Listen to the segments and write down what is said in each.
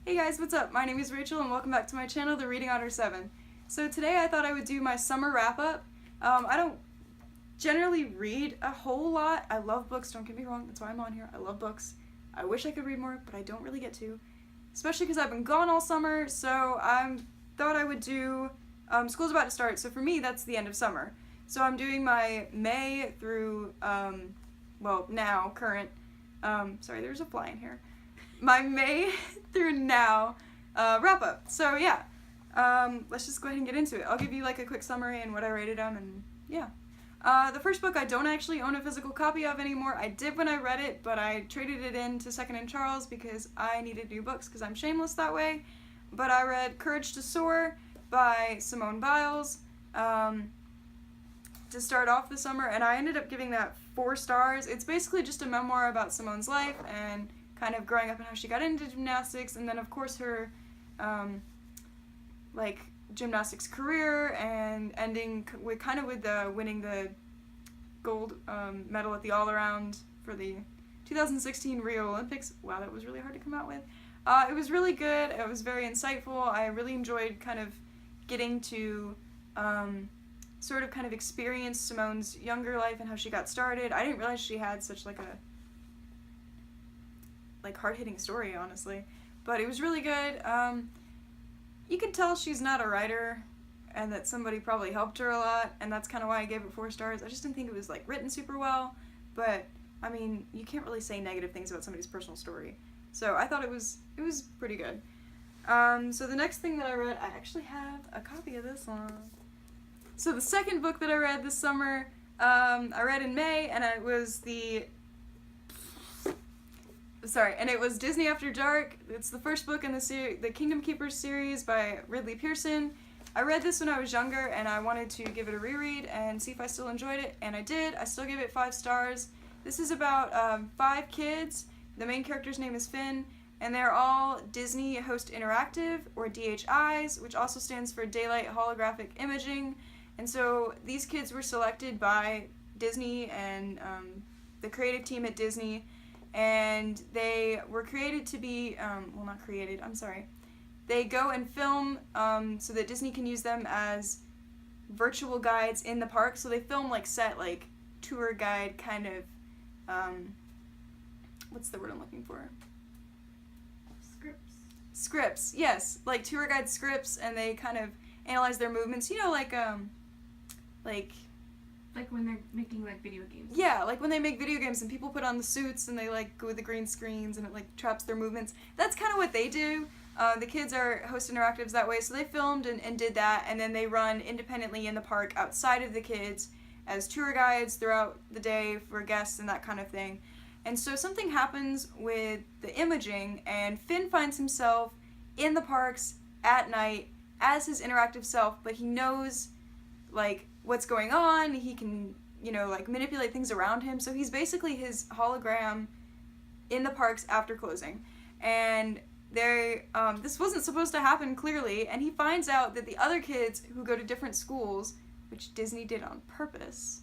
Hey guys, what's up? My name is Rachel and welcome back to my channel, The Reading Otter 7. So today I thought I would do my summer wrap-up. I don't generally read a whole lot. I love books, don't get me wrong, that's why I'm on here. I love books. I wish I could read more, but I don't really get to. Especially because I've been gone all summer, so I thought I would do... school's about to start, so for me that's the end of summer. So I'm doing my May through, now, current, sorry, there's a fly in here. My May through now wrap up. So yeah, let's just go ahead and get into it. I'll give you like a quick summary and what I rated them, and yeah. The first book I don't actually own a physical copy of anymore. I did when I read it, but I traded it in to Second and Charles because I needed new books because I'm shameless that way. But I read Courage to Soar by Simone Biles to start off the summer, and I ended up giving that 4 stars. It's basically just a memoir about Simone's life and kind of growing up and how she got into gymnastics, and then of course her gymnastics career, and ending with winning the gold medal at the all-around for the 2016 Rio Olympics. Wow, that was really hard to come out with. It was really good. It was very insightful. I really enjoyed kind of getting to sort of kind of experience Simone's younger life and how she got started. I didn't realize she had such like a hard-hitting story, honestly, but it was really good. You can tell she's not a writer and that somebody probably helped her a lot, and that's kind of why I gave it 4 stars. I just didn't think it was like written super well, but I mean, you can't really say negative things about somebody's personal story, so I thought it was pretty good. So the next thing that I read, I actually have a copy of this one. So the second book that I read this summer, I read in May, and it was it was Disney After Dark. It's the first book in the Kingdom Keepers series by Ridley Pearson. I read this when I was younger, and I wanted to give it a reread and see if I still enjoyed it, and I did. I still give it 5 stars. This is about 5 kids. The main character's name is Finn, and they're all Disney Host Interactive, or DHIs, which also stands for Daylight Holographic Imaging. And so these kids were selected by Disney and the creative team at Disney, and they were created to be, not created, I'm sorry. They go and film so that Disney can use them as virtual guides in the park. So they film tour guide kind of, what's the word I'm looking for? Scripts, yes, like tour guide scripts, and they kind of analyze their movements, like when they're making video games. Yeah, like when they make video games and people put on the suits and they go with the green screens and it traps their movements. That's kind of what they do. The kids are host interactives that way, so they filmed and did that, and then they run independently in the park outside of the kids as tour guides throughout the day for guests and that kind of thing. And so something happens with the imaging, and Finn finds himself in the parks at night as his interactive self, but he knows what's going on. He can manipulate things around him, so he's basically his hologram in the parks after closing. And this wasn't supposed to happen, clearly, and he finds out that the other kids who go to different schools, which Disney did on purpose,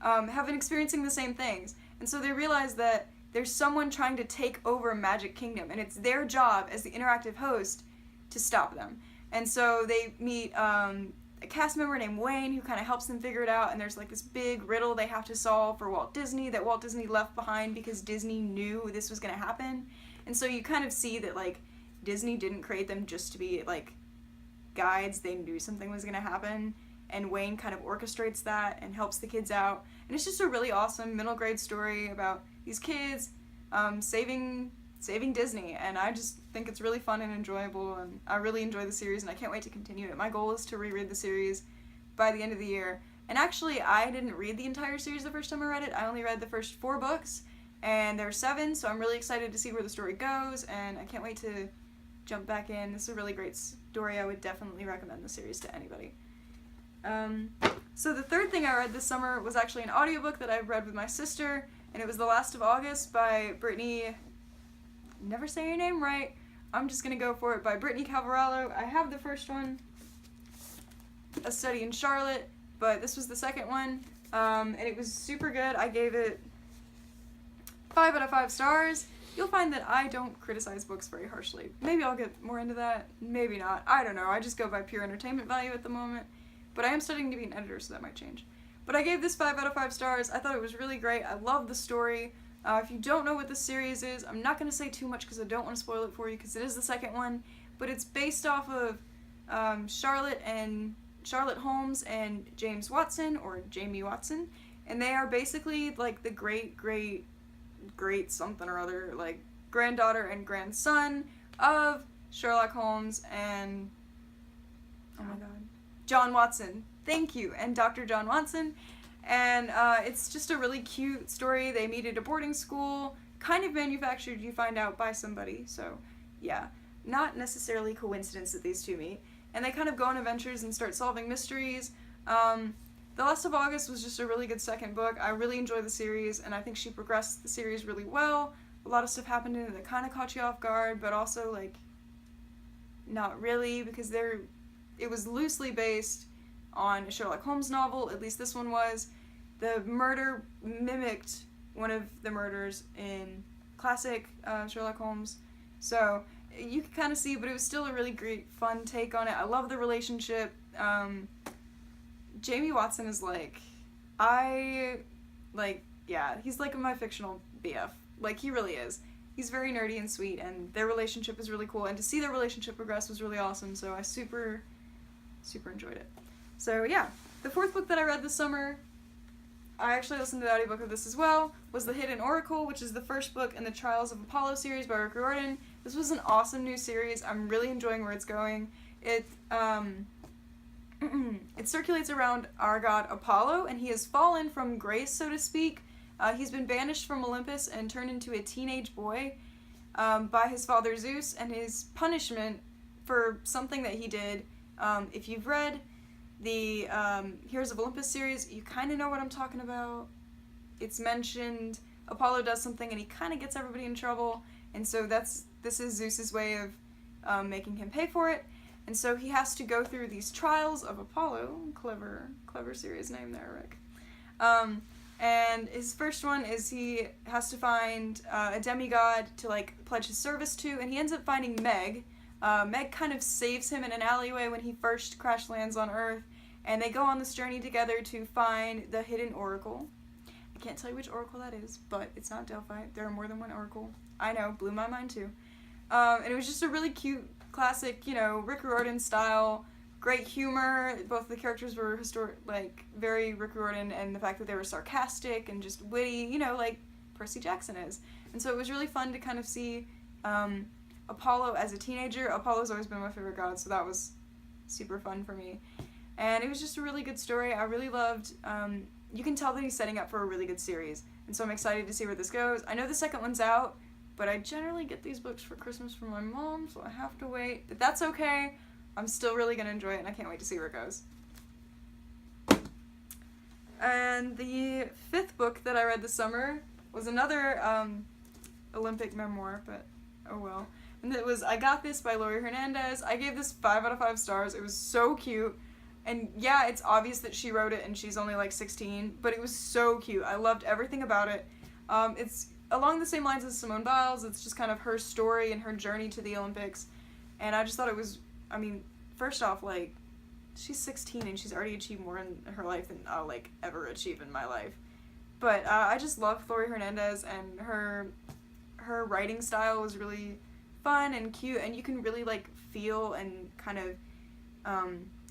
have been experiencing the same things. And so they realize that there's someone trying to take over Magic Kingdom, and it's their job as the interactive host to stop them. And so they meet a cast member named Wayne who kind of helps them figure it out, and there's this big riddle they have to solve for Walt Disney that Walt Disney left behind because Disney knew this was going to happen. And so you kind of see that Disney didn't create them just to be guides. They knew something was going to happen, and Wayne kind of orchestrates that and helps the kids out. And it's just a really awesome middle grade story about these kids saving Disney, and I just think it's really fun and enjoyable, and I really enjoy the series, and I can't wait to continue it. My goal is to reread the series by the end of the year. And actually, I didn't read the entire series the first time I read it. I only read the first 4 books, and there are 7, so I'm really excited to see where the story goes, and I can't wait to jump back in. This is a really great story. I would definitely recommend the series to anybody. So the third thing I read this summer was actually an audiobook that I read with my sister, and it was The Last of August by Brittany... Never say your name right. I'm just gonna go for it, by Brittany Calvarallo. I have the first one, A Study in Charlotte, but this was the second one, and it was super good. I gave it 5 out of 5 stars. you'll find that I don't criticize books very harshly. Maybe I'll get more into that, maybe not. I don't know. I just go by pure entertainment value at the moment. But I am studying to be an editor, so that might change. But I gave this 5 out of 5 stars. I thought it was really great. I love the story. If you don't know what this series is, I'm not going to say too much because I don't want to spoil it for you because it is the second one. But it's based off of Charlotte Holmes and James Watson, or Jamie Watson. And they are basically like the great something or other, like granddaughter and grandson of Sherlock Holmes and, oh my god, John Watson. Thank you. And Dr. John Watson. And it's just a really cute story. They meet at a boarding school, kind of manufactured, you find out, by somebody. So, yeah, not necessarily coincidence that these two meet. And they kind of go on adventures and start solving mysteries. The Last of August was just a really good second book. I really enjoy the series, and I think she progressed the series really well. A lot of stuff happened in it that kind of caught you off guard, but also, like, not really, because it was loosely based on a Sherlock Holmes novel, at least this one was. The murder mimicked one of the murders in classic Sherlock Holmes, so you could kind of see, but it was still a really great, fun take on it. I love the relationship. Jamie Watson is he's like my fictional BF. Like, he really is. He's very nerdy and sweet, and their relationship is really cool, and to see their relationship progress was really awesome, so I super enjoyed it. So yeah, the fourth book that I read this summer, I actually listened to the audiobook of this as well, was The Hidden Oracle, which is the first book in the Trials of Apollo series by Rick Riordan. This was an awesome new series. I'm really enjoying where it's going. It circulates around our god Apollo, and he has fallen from grace, so to speak. He's been banished from Olympus and turned into a teenage boy by his father Zeus, and his punishment for something that he did, if you've read the Heroes of Olympus series, you kind of know what I'm talking about. It's mentioned Apollo does something and he kind of gets everybody in trouble, and so this is Zeus's way of making him pay for it. And so he has to go through these trials of Apollo. Clever series name there, Rick. And his first one is he has to find a demigod to, like, pledge his service to, and he ends up finding Meg. Meg kind of saves him in an alleyway when he first crash lands on Earth, and they go on this journey together to find the Hidden Oracle. I can't tell you which oracle that is, but it's not Delphi. There are more than one oracle. I know, blew my mind too. And it was just a really cute, classic, Rick Riordan style, great humor. Both the characters were very Rick Riordan, and the fact that they were sarcastic and just witty, like Percy Jackson is. And so it was really fun to kind of see Apollo as a teenager. Apollo's always been my favorite god, so that was super fun for me. And it was just a really good story. I really loved, you can tell that he's setting up for a really good series, and so I'm excited to see where this goes. I know the second one's out, but I generally get these books for Christmas from my mom, so I have to wait. But that's okay. I'm still really going to enjoy it, and I can't wait to see where it goes. And the fifth book that I read this summer was another Olympic memoir, but oh well. And it was I Got This by Laurie Hernandez. I gave this 5 out of 5 stars. It was so cute. And yeah, it's obvious that she wrote it and she's only like 16, but it was so cute. I loved everything about it. It's along the same lines as Simone Biles. It's just kind of her story and her journey to the Olympics. And I just thought it was, first off, like, she's 16 and she's already achieved more in her life than I'll, like, ever achieve in my life. But I just loved Laurie Hernandez, and her writing style was really fun and cute, and you can really, like, feel and kind of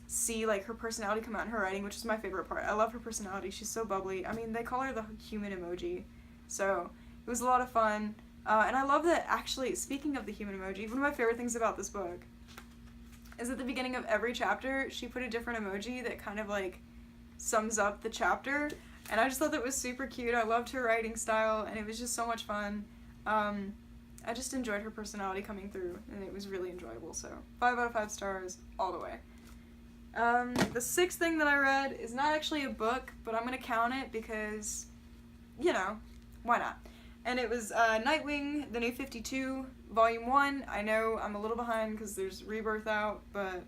see, like, her personality come out in her writing, which is my favorite part. I love her personality. She's so bubbly. They call her the human emoji. So it was a lot of fun. And I love that, actually, speaking of the human emoji, one of my favorite things about this book is at the beginning of every chapter, she put a different emoji that kind of, like, sums up the chapter. And I just thought that was super cute. I loved her writing style, and it was just so much fun. I just enjoyed her personality coming through, and it was really enjoyable. So 5 out of 5 stars all the way. The sixth thing that I read is not actually a book, but I'm going to count it because, why not? And it was Nightwing, The New 52, Volume 1. I know I'm a little behind because there's Rebirth out, but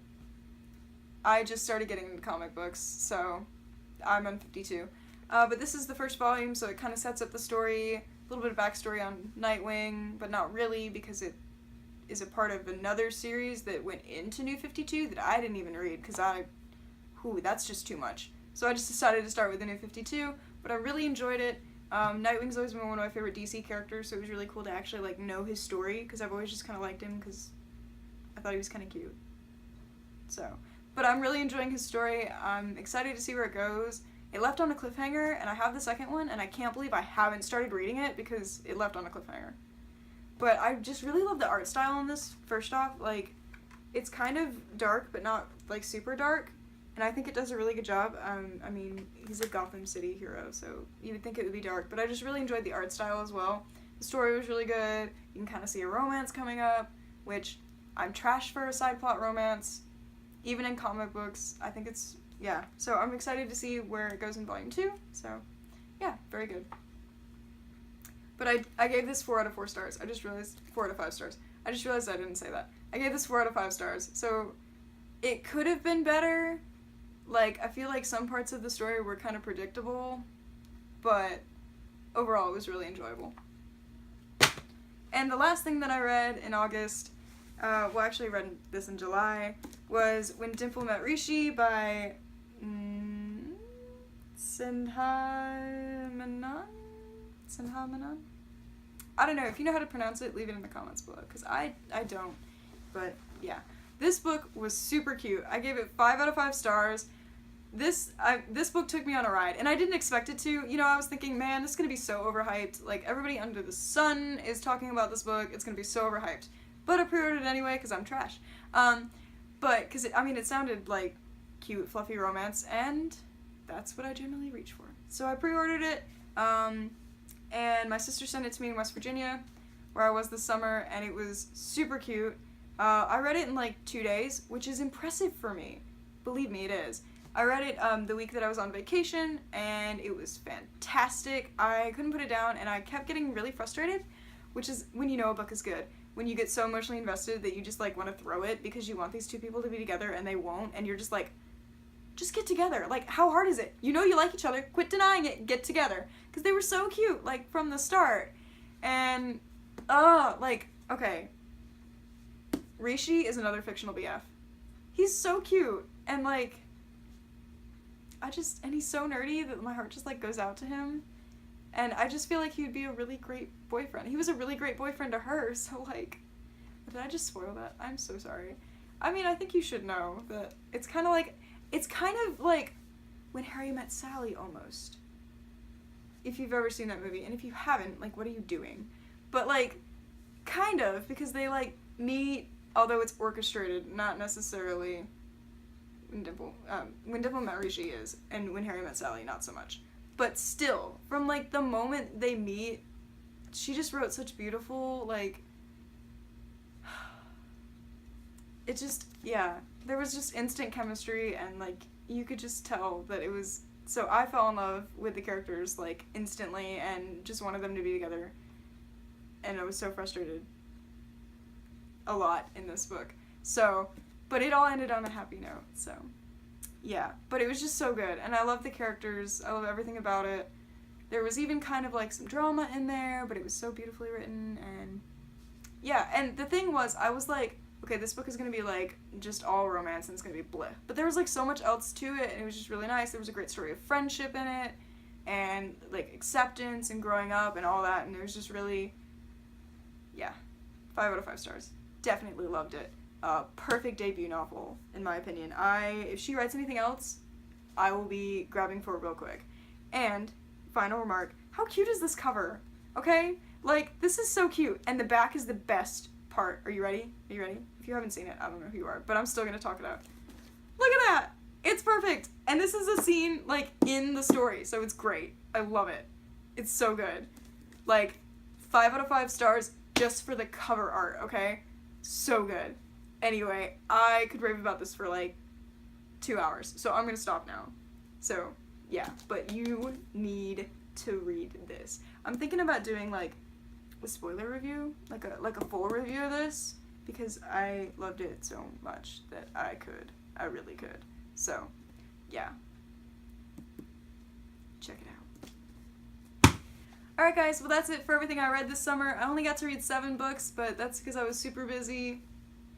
I just started getting into comic books, so I'm on 52. But this is the first volume, so it kind of sets up the story little bit of backstory on Nightwing, but not really because it is a part of another series that went into New 52 that I didn't even read because that's just too much. So I just decided to start with the New 52, but I really enjoyed it. Nightwing's always been one of my favorite DC characters, so it was really cool to actually like know his story because I've always just kind of liked him because I thought he was kind of cute. So, but I'm really enjoying his story. I'm excited to see where it goes. It left on a cliffhanger, and I have the second one, and I can't believe I haven't started reading it because it left on a cliffhanger. But I just really love the art style in this, first off. Like, it's kind of dark, but not, like, super dark. And I think it does a really good job. I mean, he's a Gotham City hero, so you would think it would be dark. But I just really enjoyed the art style as well. The story was really good. You can kind of see a romance coming up, which I'm trash for a side plot romance. Even in comic books, I think it's, yeah. So I'm excited to see where it goes in volume 2. So, yeah, very good. But I gave this 4 out of 4 stars. I just realized 4 out of 5 stars. I just realized I didn't say that. I gave this 4 out of 5 stars. So it could have been better. Like, I feel like some parts of the story were kind of predictable, but overall it was really enjoyable. And the last thing that I read in August, well, actually I read this in July, was When Dimple Met Rishi by Sinha Menon? I don't know. If you know how to pronounce it, leave it in the comments below, because I don't. But, yeah. This book was super cute. I gave it 5 out of 5 stars. This book took me on a ride, and I didn't expect it to. You know, I was thinking, man, this is going to be so overhyped. Like, everybody under the sun is talking about this book. It's going to be so overhyped. But I pre-ordered it anyway, because I'm trash. But, because, it sounded like cute, fluffy romance, and that's what I generally reach for. So I pre-ordered it, and my sister sent it to me in West Virginia, where I was this summer, and it was super cute. I read it in like 2 days, which is impressive for me. Believe me, it is. I read it the week that I was on vacation, and it was fantastic. I couldn't put it down, and I kept getting really frustrated, which is when you know a book is good. When you get so emotionally invested that you just like want to throw it because you want these two people to be together and they won't, and you're just like, just get together. Like, how hard is it? You know you like each other. Quit denying it. Get together. Because they were so cute, like, from the start. And, like, okay. Rishi is another fictional BF. He's so cute. And, like, and he's so nerdy that my heart just, like, goes out to him. And I just feel like he would be a really great boyfriend. He was a really great boyfriend to her, so, like, did I just spoil that? I'm so sorry. I mean, I think you should know that it's kind of like When Harry Met Sally, almost. If you've ever seen that movie. And if you haven't, like, what are you doing? But, like, kind of, because they, like, meet, although it's orchestrated, not necessarily When Dimple Met Rishi is, and When Harry Met Sally, not so much. But still, from, like, the moment they meet, she just wrote such beautiful, like, it just, yeah, there was just instant chemistry, and, like, you could just tell that it was, so I fell in love with the characters, like, instantly, and just wanted them to be together, and I was so frustrated a lot in this book, so, but it all ended on a happy note, so, yeah, but it was just so good, and I love the characters, I love everything about it. There was even kind of, like, some drama in there, but it was so beautifully written, and, yeah, and the thing was, I was like, okay, this book is going to be, like, just all romance, and it's going to be bleh. But there was, like, so much else to it, and it was just really nice. There was a great story of friendship in it, and, like, acceptance and growing up and all that, and it was just really, yeah, 5 out of 5 stars. Definitely loved it. Perfect debut novel, in my opinion. If she writes anything else, I will be grabbing for it real quick. And, final remark, how cute is this cover? Okay? Like, this is so cute, and the back is the best part. Are you ready? Are you ready? If you haven't seen it, I don't know who you are, but I'm still gonna talk it out. Look at that! It's perfect! And this is a scene, like, in the story, so it's great. I love it. It's so good. Like, 5 out of 5 stars just for the cover art, okay? So good. Anyway, I could rave about this for, like, 2 hours, so I'm gonna stop now. So, yeah, but you need to read this. I'm thinking about doing, like, a spoiler review, like a full review of this, because I loved it so much that I really could. So, yeah. Check it out. Alright guys, well that's it for everything I read this summer. I only got to read 7 books, but that's because I was super busy,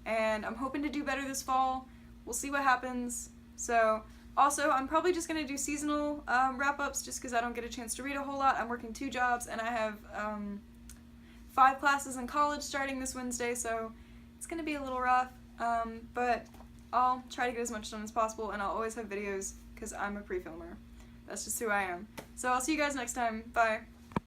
and I'm hoping to do better this fall. We'll see what happens. So, also, I'm probably just going to do seasonal wrap-ups just because I don't get a chance to read a whole lot. I'm working 2 jobs, and I have 5 classes in college starting this Wednesday, so it's going to be a little rough, but I'll try to get as much done as possible, and I'll always have videos because I'm a pre-filmer. That's just who I am. So I'll see you guys next time. Bye.